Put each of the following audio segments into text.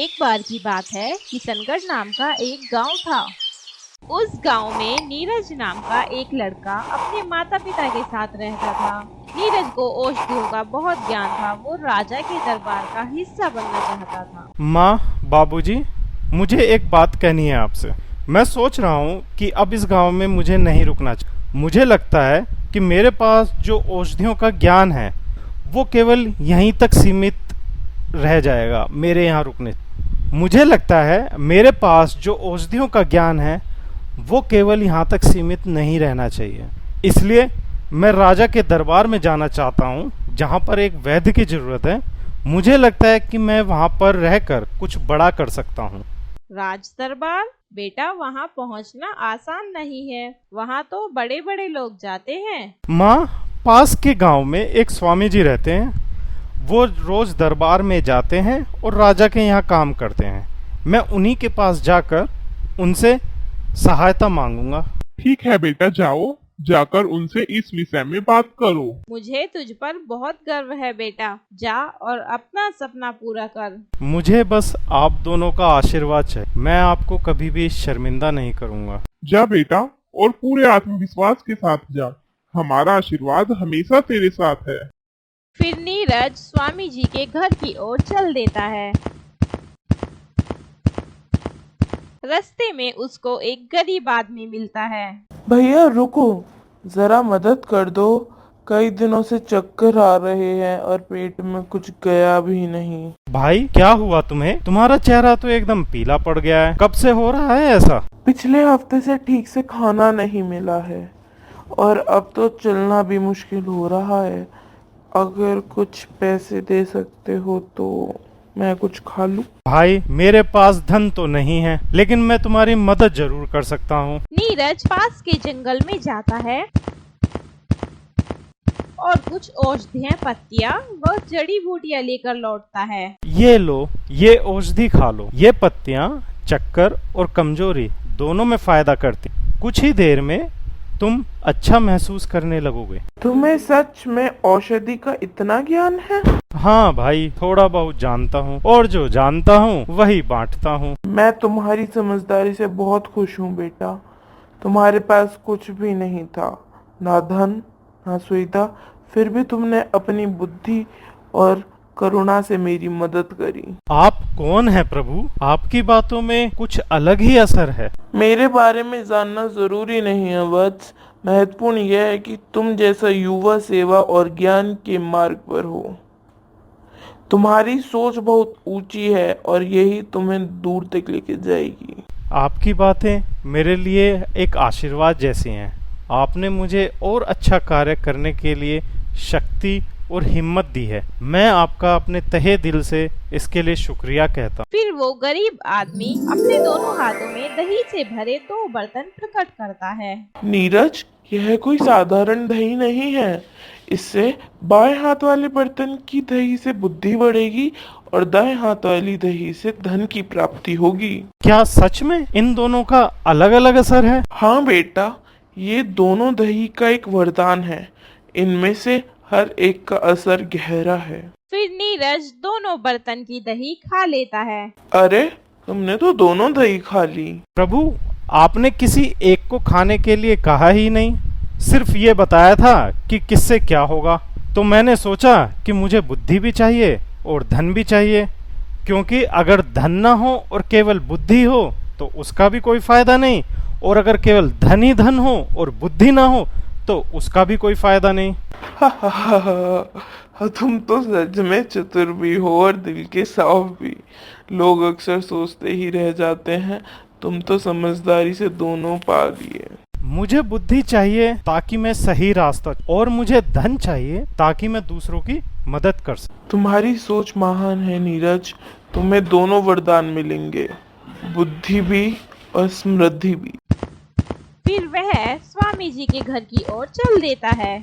एक बार की बात है कि सनगढ़ नाम का एक गांव था। उस गांव में नीरज नाम का एक लड़का अपने माता पिता के साथ रहता था। नीरज को औषधियों का बहुत ज्ञान था। वो राजा के दरबार का हिस्सा बनना चाहता था। माँ, बाबूजी, मुझे एक बात कहनी है आपसे। मैं सोच रहा हूँ कि अब इस गांव में मुझे नहीं रुकना चाहिए। मुझे लगता है कि मेरे पास जो औषधियों का ज्ञान है वो केवल यहीं तक सीमित रह जाएगा मेरे यहाँ रुकने। मुझे लगता है मेरे पास जो औषधियों का ज्ञान है वो केवल यहाँ तक सीमित नहीं रहना चाहिए। इसलिए मैं राजा के दरबार में जाना चाहता हूँ जहाँ पर एक वैद्य की जरूरत है। मुझे लगता है कि मैं वहाँ पर रहकर कुछ बड़ा कर सकता हूँ। राज दरबार? बेटा, वहाँ पहुँचना आसान नहीं है। वहाँ तो बड़े बड़े लोग जाते हैं। माँ, पास के गांव में एक स्वामी जी रहते हैं। वो रोज दरबार में जाते हैं और राजा के यहाँ काम करते हैं। मैं उन्हीं के पास जाकर उनसे सहायता मांगूंगा। ठीक है बेटा, जाओ, जाकर उनसे इस विषय में बात करो। मुझे तुझ पर बहुत गर्व है बेटा। जा और अपना सपना पूरा कर। मुझे बस आप दोनों का आशीर्वाद चाहिए। मैं आपको कभी भी शर्मिंदा नहीं करूंगा। जा बेटा, और पूरे आत्मविश्वास के साथ जा। हमारा आशीर्वाद हमेशा तेरे साथ है। फिर नीरज स्वामी जी के घर की ओर चल देता है। रास्ते में उसको एक गरीब आदमी मिलता है। भैया रुको, जरा मदद कर दो। कई दिनों से चक्कर आ रहे हैं और पेट में कुछ गया भी नहीं। भाई, क्या हुआ तुम्हें? तुम्हारा चेहरा तो एकदम पीला पड़ गया है। कब से हो रहा है ऐसा? पिछले हफ्ते से ठीक से खाना नहीं मिला है और अब तो चलना भी मुश्किल हो रहा है। अगर कुछ पैसे दे सकते हो तो मैं कुछ खा लूं। भाई, मेरे पास धन तो नहीं है, लेकिन मैं तुम्हारी मदद जरूर कर सकता हूँ। नीरज पास के जंगल में जाता है और कुछ औषधियाँ, पत्तियाँ व जड़ी बूटियाँ लेकर लौटता है। ये लो, ये औषधि खा लो। ये पत्तियाँ चक्कर और कमजोरी दोनों में फायदा करती। कुछ ही देर में तुम अच्छा महसूस करने लगोगे। तुम्हें सच में औषधि का इतना ज्ञान है? हाँ भाई, थोड़ा बहुत जानता हूँ और जो जानता हूँ वही बांटता हूँ। मैं तुम्हारी समझदारी से बहुत खुश हूँ बेटा। तुम्हारे पास कुछ भी नहीं था, ना धन ना सुविधा, फिर भी तुमने अपनी बुद्धि और करुणा से मेरी मदद करी। आप कौन हैं प्रभु? आपकी बातों में कुछ अलग ही असर है। मेरे बारे में जानना जरूरी नहीं है वत्स। महत्वपूर्ण यह है कि तुम जैसा युवा सेवा और ज्ञान के मार्ग पर हो। तुम्हारी सोच बहुत ऊंची है और यही तुम्हें दूर तक लेके जाएगी। आपकी बातें मेरे लिए एक आशीर्वाद जैसी हैं। आपने मुझे और अच्छा कार्य करने के लिए शक्ति और हिम्मत दी है। मैं आपका अपने तहे दिल से इसके लिए शुक्रिया कहता हूँ। फिर वो गरीब आदमी अपने दोनों हाथों में दही से भरे 2 बर्तन प्रकट करता है। नीरज, यह कोई साधारण दही नहीं है। इससे बाएं हाथ वाले बर्तन की दही से बुद्धि बढ़ेगी और दाएं हाथ वाली दही से धन की प्राप्ति होगी। क्या सच में इन दोनों का अलग अलग असर है? हाँ बेटा, ये दोनों दही का एक वरदान है। इनमें से हर एक का असर गहरा है। फिर नीरज दोनों बर्तन की दही खा लेता है। अरे, तुमने तो दोनों दही खा ली। प्रभु, आपने किसी एक को खाने के लिए कहा ही नहीं, सिर्फ ये बताया था कि किससे क्या होगा। तो मैंने सोचा कि मुझे बुद्धि भी चाहिए और धन भी चाहिए, क्योंकि अगर धन ना हो और केवल बुद्धि हो तो उसका भी कोई फायदा नहीं, और अगर केवल धन ही धन हो और बुद्धि ना हो तो उसका भी कोई फायदा नहीं। तुम तो सच में चतुर भी हो और दिल के साफ भी। लोग अक्सर सोचते ही रह जाते हैं, तुम तो समझदारी से दोनों पा लिए। मुझे बुद्धि चाहिए ताकि मैं सही रास्ता, और मुझे धन चाहिए ताकि मैं दूसरों की मदद कर सकूं। तुम्हारी सोच महान है नीरज। तुम्हें दोनों वरदान मिलेंगे, बुद्धि भी और समृद्धि भी। फिर वह स्वामी जी के घर की ओर चल देता है।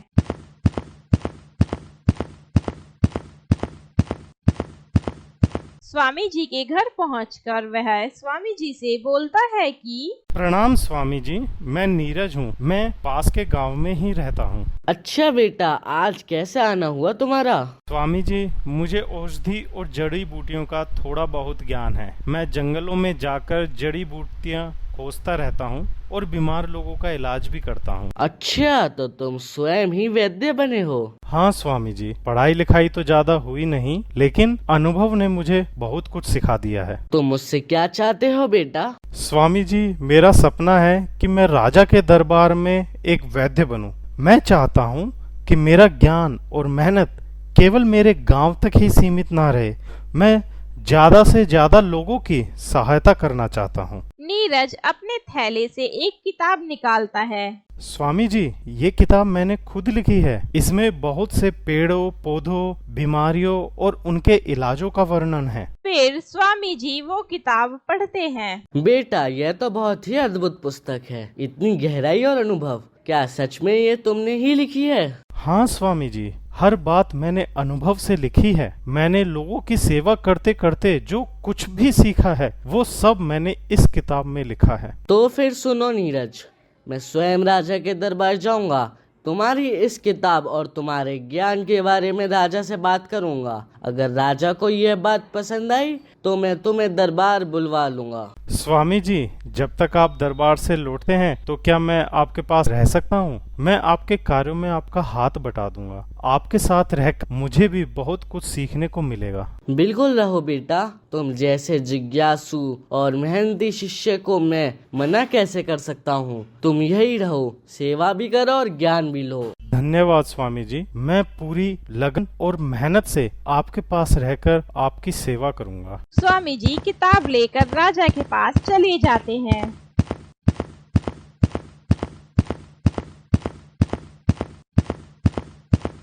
स्वामी जी के घर पहुंचकर वह स्वामी जी से बोलता है कि प्रणाम स्वामी जी, मैं नीरज हूँ। मैं पास के गांव में ही रहता हूँ। अच्छा बेटा, आज कैसे आना हुआ तुम्हारा? स्वामी जी, मुझे औषधि और जड़ी बूटियों का थोड़ा बहुत ज्ञान है। मैं जंगलों में जाकर जड़ी बूटियाँ खोजता रहता हूँ और बीमार लोगों का इलाज भी करता हूँ। अच्छा, तो तुम स्वयं ही वैद्य बने हो? हाँ स्वामी जी, पढ़ाई लिखाई तो ज्यादा हुई नहीं, लेकिन अनुभव ने मुझे बहुत कुछ सिखा दिया है। तुम मुझसे क्या चाहते हो बेटा? स्वामी जी, मेरा सपना है कि मैं राजा के दरबार में एक वैद्य बनूं। मैं चाहता हूँ कि मेरा ज्ञान और मेहनत केवल मेरे गांव तक ही सीमित ना रहे। मैं ज्यादा से ज्यादा लोगों की सहायता करना चाहता हूँ। नीरज अपने थैले से एक किताब निकालता है। स्वामी जी, ये किताब मैंने खुद लिखी है। इसमें बहुत से पेड़ों, पौधों, बीमारियों और उनके इलाजों का वर्णन है। फिर स्वामी जी वो किताब पढ़ते हैं। बेटा, यह तो बहुत ही अद्भुत पुस्तक है। इतनी गहराई और अनुभव, क्या सच में ये तुमने ही लिखी है? हाँ स्वामी जी, हर बात मैंने अनुभव से लिखी है। मैंने लोगों की सेवा करते करते जो कुछ भी सीखा है वो सब मैंने इस किताब में लिखा है। तो फिर सुनो नीरज, मैं स्वयं राजा के दरबार जाऊंगा। तुम्हारी इस किताब और तुम्हारे ज्ञान के बारे में राजा से बात करूंगा। अगर राजा को यह बात पसंद आई तो मैं तुम्हें दरबार बुलवा लूंगा। स्वामी जी, जब तक आप दरबार से लौटते हैं तो क्या मैं आपके पास रह सकता हूँ? मैं आपके कार्यों में आपका हाथ बटा दूंगा। आपके साथ रहकर मुझे भी बहुत कुछ सीखने को मिलेगा। बिल्कुल रहो बेटा, तुम जैसे जिज्ञासु और मेहनती शिष्य को मैं मना कैसे कर सकता हूँ। तुम यही रहो, सेवा भी करो और ज्ञान भी लो। धन्यवाद स्वामी जी, मैं पूरी लगन और मेहनत से आपके पास रहकर आपकी सेवा करूंगा। स्वामी जी किताब लेकर राजा के पास चले जाते हैं।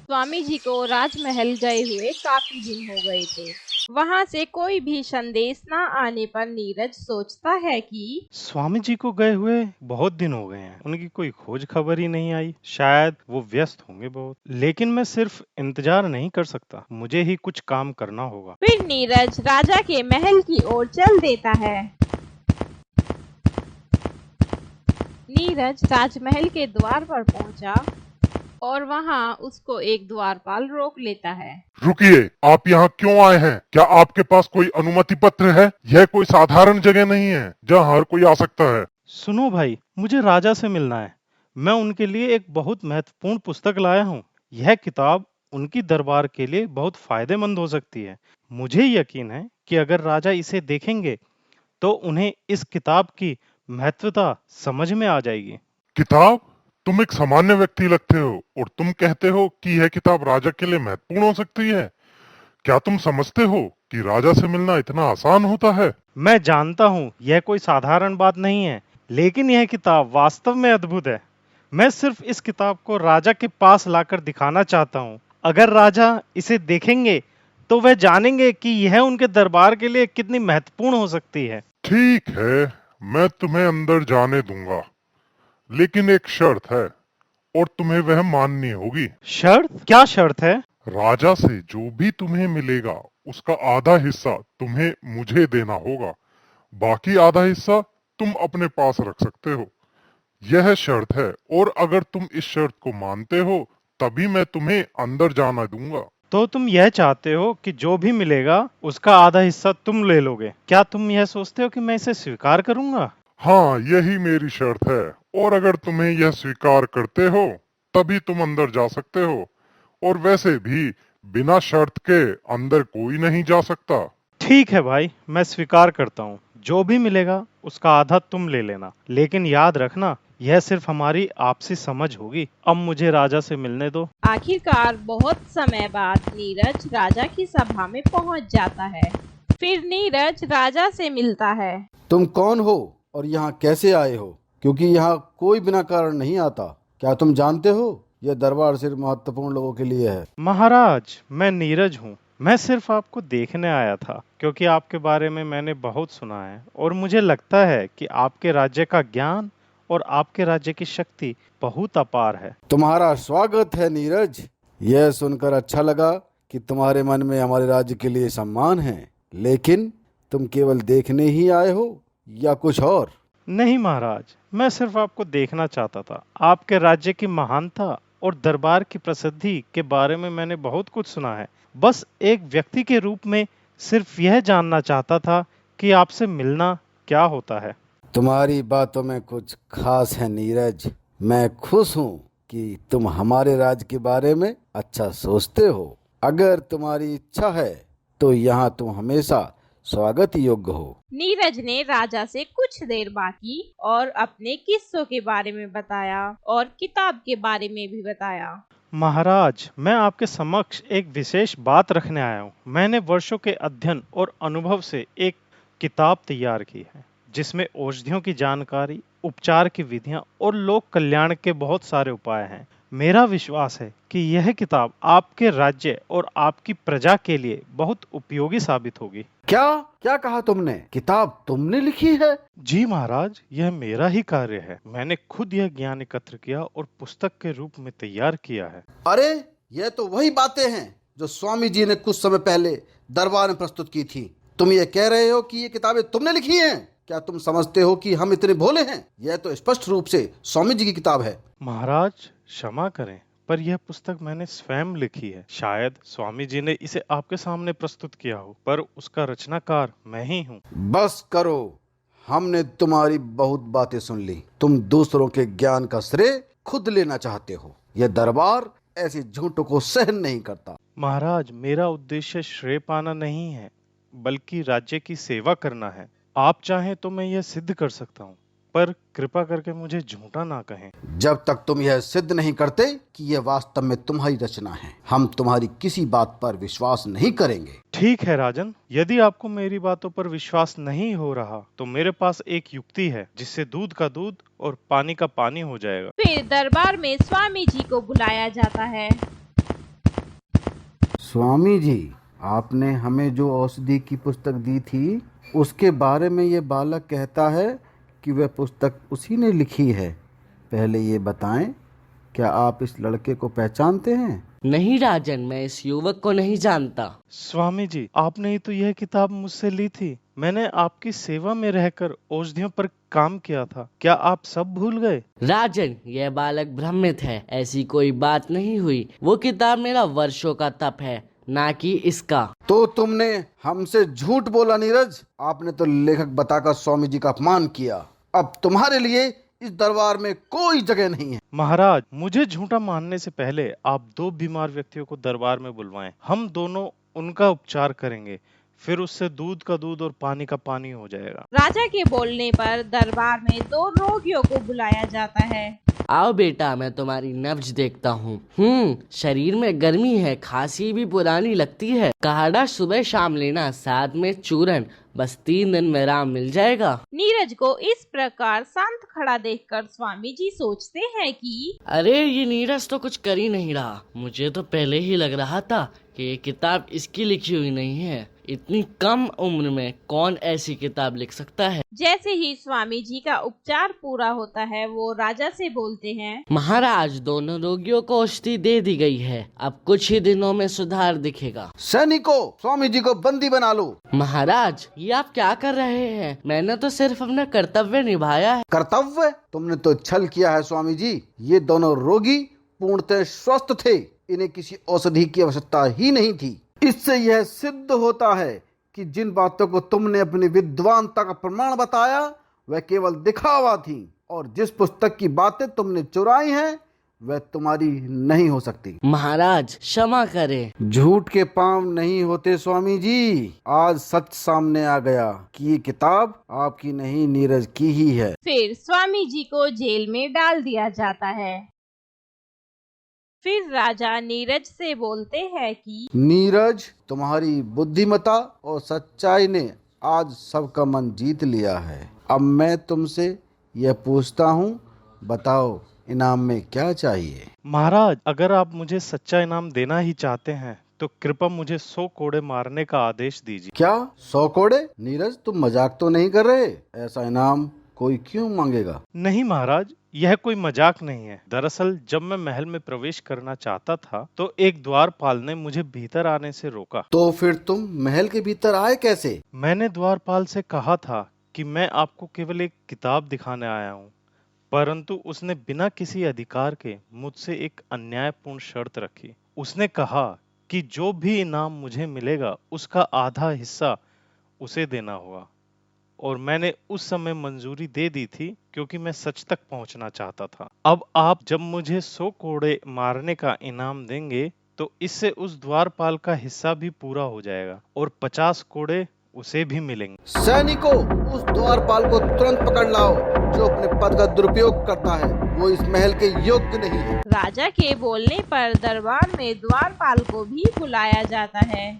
स्वामी जी को राजमहल गए हुए काफी दिन हो गए थे। वहाँ से कोई भी संदेश न आने पर नीरज सोचता है कि स्वामी जी को गए हुए बहुत दिन हो गए हैं, उनकी कोई खोज खबर ही नहीं आई। शायद वो व्यस्त होंगे बहुत। लेकिन मैं सिर्फ इंतजार नहीं कर सकता, मुझे ही कुछ काम करना होगा। फिर नीरज राजा के महल की ओर चल देता है। नीरज राजमहल के द्वार पर पहुंचा और वहां उसको एक द्वारपाल रोक लेता है। रुकिए, आप यहाँ क्यों आए हैं? क्या आपके पास कोई अनुमति पत्र है? यह कोई साधारण जगह नहीं है जहाँ हर कोई आ सकता है। सुनो भाई, मुझे राजा से मिलना है। मैं उनके लिए एक बहुत महत्वपूर्ण पुस्तक लाया हूँ। यह किताब उनकी दरबार के लिए बहुत फायदेमंद हो सकती है। मुझे यकीन है कि अगर राजा इसे देखेंगे तो उन्हें इस किताब की महत्वता समझ में आ जाएगी। किताब? तुम एक सामान्य व्यक्ति लगते हो और तुम कहते हो कि यह किताब राजा के लिए महत्वपूर्ण हो सकती है। क्या तुम समझते हो कि राजा से मिलना इतना आसान होता है? मैं जानता हूँ यह कोई साधारण बात नहीं है, लेकिन यह किताब वास्तव में अद्भुत है। मैं सिर्फ इस किताब को राजा के पास लाकर दिखाना चाहता हूँ। अगर राजा इसे देखेंगे तो वह जानेंगे कि यह उनके दरबार के लिए कितनी महत्वपूर्ण हो सकती है। ठीक है, मैं तुम्हें अंदर जाने दूंगा, लेकिन एक शर्त है और तुम्हें वह माननी होगी। शर्त? क्या शर्त है? राजा से जो भी तुम्हें मिलेगा उसका आधा हिस्सा तुम्हें मुझे देना होगा। बाकी आधा हिस्सा तुम अपने पास रख सकते हो। यह शर्त है और अगर तुम इस शर्त को मानते हो तभी मैं तुम्हें अंदर जाना दूंगा। तो तुम यह चाहते हो कि जो भी मिलेगा उसका आधा हिस्सा तुम ले लोगे। क्या तुम यह सोचते हो कि मैं इसे स्वीकार करूंगा? हाँ, यही मेरी शर्त है और अगर तुम्हें यह स्वीकार करते हो तभी तुम अंदर जा सकते हो, और वैसे भी बिना शर्त के अंदर कोई नहीं जा सकता। ठीक है भाई, मैं स्वीकार करता हूँ। जो भी मिलेगा उसका आधा तुम ले लेना, लेकिन याद रखना यह सिर्फ हमारी आपसी समझ होगी। अब मुझे राजा से मिलने दो। आखिरकार बहुत समय बाद नीरज राजा की सभा में पहुंच जाता है। फिर नीरज राजा से मिलता है। तुम कौन हो और यहाँ कैसे आए हो? क्योंकि यहाँ कोई बिना कारण नहीं आता। क्या तुम जानते हो यह दरबार सिर्फ महत्वपूर्ण लोगों के लिए है? महाराज, मैं नीरज हूँ। मैं सिर्फ आपको देखने आया था क्योंकि आपके बारे में मैंने बहुत सुना है और मुझे लगता है कि आपके राज्य का ज्ञान और आपके राज्य की शक्ति बहुत अपार है। तुम्हारा स्वागत है नीरज। यह सुनकर अच्छा लगा कि तुम्हारे मन में हमारे राज्य के लिए सम्मान है। लेकिन तुम केवल देखने ही आए हो या कुछ और? नहीं महाराज, मैं सिर्फ आपको देखना चाहता था। आपके राज्य की महानता और दरबार की प्रसिद्धि के बारे में मैंने बहुत कुछ सुना है। बस एक व्यक्ति के रूप में सिर्फ यह जानना चाहता था कि आपसे मिलना क्या होता है। तुम्हारी बातों में कुछ खास है नीरज। मैं खुश हूँ कि तुम हमारे राज्य के बारे में अच्छा सोचते हो। अगर तुम्हारी इच्छा है तो यहाँ तुम हमेशा स्वागत योग्य हो। नीरज ने राजा से कुछ देर बात की और अपने किस्सों के बारे में बताया और किताब के बारे में भी बताया। महाराज, मैं आपके समक्ष एक विशेष बात रखने आया हूँ। मैंने वर्षों के अध्ययन और अनुभव से एक किताब तैयार की है जिसमें औषधियों की जानकारी, उपचार की विधियां और लोक कल्याण के बहुत सारे उपाय हैं। मेरा विश्वास है कि यह किताब आपके राज्य और आपकी प्रजा के लिए बहुत उपयोगी साबित होगी। क्या क्या कहा तुमने? किताब तुमने लिखी है? जी महाराज, यह मेरा ही कार्य है। मैंने खुद यह ज्ञान एकत्र किया और पुस्तक के रूप में तैयार किया है। अरे ये तो वही बातें हैं जो स्वामी जी ने कुछ समय पहले दरबार में प्रस्तुत की थी। तुम ये कह रहे हो कि ये किताबें तुमने लिखी हैं? क्या तुम समझते हो कि हम इतने भोले हैं? यह तो स्पष्ट रूप से स्वामी जी की किताब है। महाराज क्षमा करें, पर यह पुस्तक मैंने स्वयं लिखी है। शायद स्वामी जी ने इसे आपके सामने प्रस्तुत किया हो, पर उसका रचनाकार मैं ही हूँ। बस करो, हमने तुम्हारी बहुत बातें सुन ली। तुम दूसरों के ज्ञान का श्रेय खुद लेना चाहते हो। यह दरबार ऐसे झूठों को सहन नहीं करता। महाराज, मेरा उद्देश्य श्रेय पाना नहीं है, बल्कि राज्य की सेवा करना है। आप चाहें तो मैं यह सिद्ध कर सकता हूँ, पर कृपा करके मुझे झूठा ना कहें। जब तक तुम यह सिद्ध नहीं करते कि यह वास्तव में तुम्हारी रचना है, हम तुम्हारी किसी बात पर विश्वास नहीं करेंगे। ठीक है राजन, यदि आपको मेरी बातों पर विश्वास नहीं हो रहा तो मेरे पास एक युक्ति है जिससे दूध का दूध और पानी का पानी हो जाएगा। फिर दरबार में स्वामी जी को बुलाया जाता है। स्वामी जी, आपने हमें जो औषधि की पुस्तक दी थी उसके बारे में ये बालक कहता है कि वह पुस्तक उसी ने लिखी है। पहले ये बताएं, क्या आप इस लड़के को पहचानते हैं? नहीं राजन, मैं इस युवक को नहीं जानता। स्वामी जी, आपने ही तो यह किताब मुझसे ली थी। मैंने आपकी सेवा में रहकर औषधियों पर काम किया था। क्या आप सब भूल गए? राजन, यह बालक भ्रमित है। ऐसी कोई बात नहीं हुई। वो किताब मेरा वर्षों का तप है, ना कि इसका। तो तुमने हमसे झूठ बोला नीरज। आपने तो लेखक बताकर स्वामी जी का अपमान किया। अब तुम्हारे लिए इस दरबार में कोई जगह नहीं है। महाराज, मुझे झूठा मानने से पहले आप दो बीमार व्यक्तियों को दरबार में बुलवाएं। हम दोनों उनका उपचार करेंगे, फिर उससे दूध का दूध और पानी का पानी हो जाएगा। राजा के बोलने पर दरबार में 2 रोगियों को बुलाया जाता है। आओ बेटा, मैं तुम्हारी नब्ज देखता हूँ। शरीर में गर्मी है, खांसी भी पुरानी लगती है। काढ़ा सुबह शाम लेना, साथ में चूरन। बस 3 दिन में आराम मिल जाएगा। नीरज को इस प्रकार शांत खड़ा देखकर स्वामी जी सोचते हैं कि अरे ये नीरज तो कुछ कर ही नहीं रहा। मुझे तो पहले ही लग रहा था कि ये किताब इसकी लिखी हुई नहीं है। इतनी कम उम्र में कौन ऐसी किताब लिख सकता है? जैसे ही स्वामी जी का उपचार पूरा होता है वो राजा से बोलते हैं, महाराज, दोनों रोगियों को औषधि दे दी गई है। अब कुछ ही दिनों में सुधार दिखेगा। सैनिकों, स्वामी जी को बंदी बना लो। महाराज, ये आप क्या कर रहे हैं? मैंने तो सिर्फ अपना कर्तव्य निभाया है। कर्तव्य? तुमने तो छल किया है स्वामी जी। ये दोनों रोगी पूर्णतः स्वस्थ थे। इन्हें किसी औषधि की आवश्यकता ही नहीं थी। इससे यह सिद्ध होता है कि जिन बातों को तुमने अपनी विद्वानता का प्रमाण बताया वह केवल दिखावा थी, और जिस पुस्तक की बातें तुमने चुराई हैं वह तुम्हारी नहीं हो सकती। महाराज क्षमा करें। झूठ के पांव नहीं होते स्वामी जी। आज सच सामने आ गया कि ये किताब आपकी नहीं, नीरज की ही है। फिर स्वामी जी को जेल में डाल दिया जाता है। फिर राजा नीरज से बोलते हैं कि नीरज, तुम्हारी बुद्धिमता और सच्चाई ने आज सबका मन जीत लिया है। अब मैं तुमसे यह पूछता हूँ, बताओ इनाम में क्या चाहिए? महाराज, अगर आप मुझे सच्चा इनाम देना ही चाहते हैं तो कृपया मुझे 100 कोड़े मारने का आदेश दीजिए। क्या 100 कोड़े? नीरज, तुम मजाक तो नहीं कर रहे? ऐसा इनाम कोई क्यों मांगेगा? नहीं महाराज, यह कोई मजाक नहीं है। दरअसल जब मैं महल में प्रवेश करना चाहता था तो एक द्वारपाल ने मुझे भीतर आने से रोका। तो फिर तुम महल के भीतर आए कैसे? मैंने द्वारपाल से कहा था कि मैं आपको केवल एक किताब दिखाने आया हूँ, परंतु उसने बिना किसी अधिकार के मुझसे एक अन्यायपूर्ण शर्त रखी। उसने कहा कि जो भी इनाम मुझे मिलेगा उसका आधा हिस्सा उसे देना होगा, और मैंने उस समय मंजूरी दे दी थी क्योंकि मैं सच तक पहुंचना चाहता था। अब आप जब मुझे 100 कोड़े मारने का इनाम देंगे तो इससे उस द्वारपाल का हिस्सा भी पूरा हो जाएगा और 50 कोड़े उसे भी मिलेंगे। सैनिकों, उस द्वारपाल को तुरंत पकड़ लाओ जो अपने पद का दुरुपयोग करता है। वो इस महल के योग्य नहीं है। राजा के बोलने पर दरबार में द्वारपाल को भी बुलाया जाता है।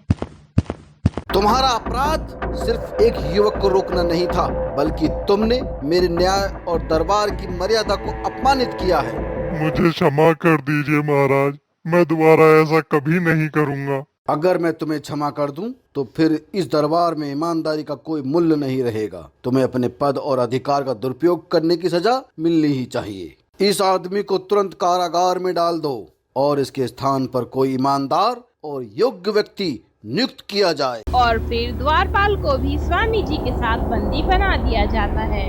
तुम्हारा अपराध सिर्फ एक युवक को रोकना नहीं था, बल्कि तुमने मेरे न्याय और दरबार की मर्यादा को अपमानित किया है। मुझे क्षमा कर दीजिए महाराज, मैं दोबारा ऐसा कभी नहीं करूंगा। अगर मैं तुम्हें क्षमा कर दूं, तो फिर इस दरबार में ईमानदारी का कोई मूल्य नहीं रहेगा। तुम्हें अपने पद और अधिकार का दुरुपयोग करने की सजा मिलनी ही चाहिए। इस आदमी को तुरंत कारागार में डाल दो और इसके स्थान पर कोई ईमानदार और योग्य व्यक्ति नियुक्त किया जाए। और फिर द्वारपाल को भी स्वामी जी के साथ बंदी बना दिया जाता है।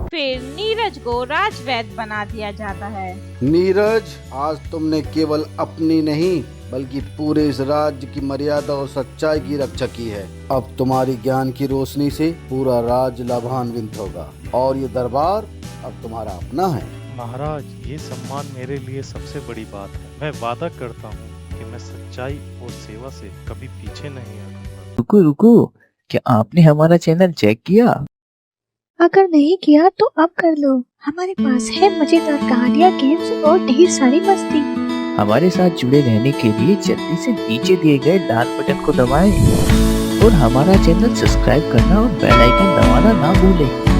फिर नीरज को राजवैद्य बना दिया जाता है। नीरज, आज तुमने केवल अपनी नहीं बल्कि पूरे इस राज्य की मर्यादा और सच्चाई की रक्षा की है। अब तुम्हारी ज्ञान की रोशनी से पूरा राज्य लाभान्वित होगा और ये दरबार अब तुम्हारा अपना है। महाराज, ये सम्मान मेरे लिए सबसे बड़ी बात है। मैं वादा करता हूँ कि मैं सच्चाई और सेवा से कभी पीछे नहीं हटूंगा। रुको रुको, क्या आपने हमारा चैनल चेक किया? अगर नहीं किया तो अब कर लो। हमारे पास है मजेदार कहानियाँ, गेम्स और ढेर सारी मस्ती। हमारे साथ जुड़े रहने के लिए जल्दी से नीचे दिए गए लाल बटन को दबाएं और हमारा चैनल सब्सक्राइब करना और बेल आइकन दबाना ना भूलें।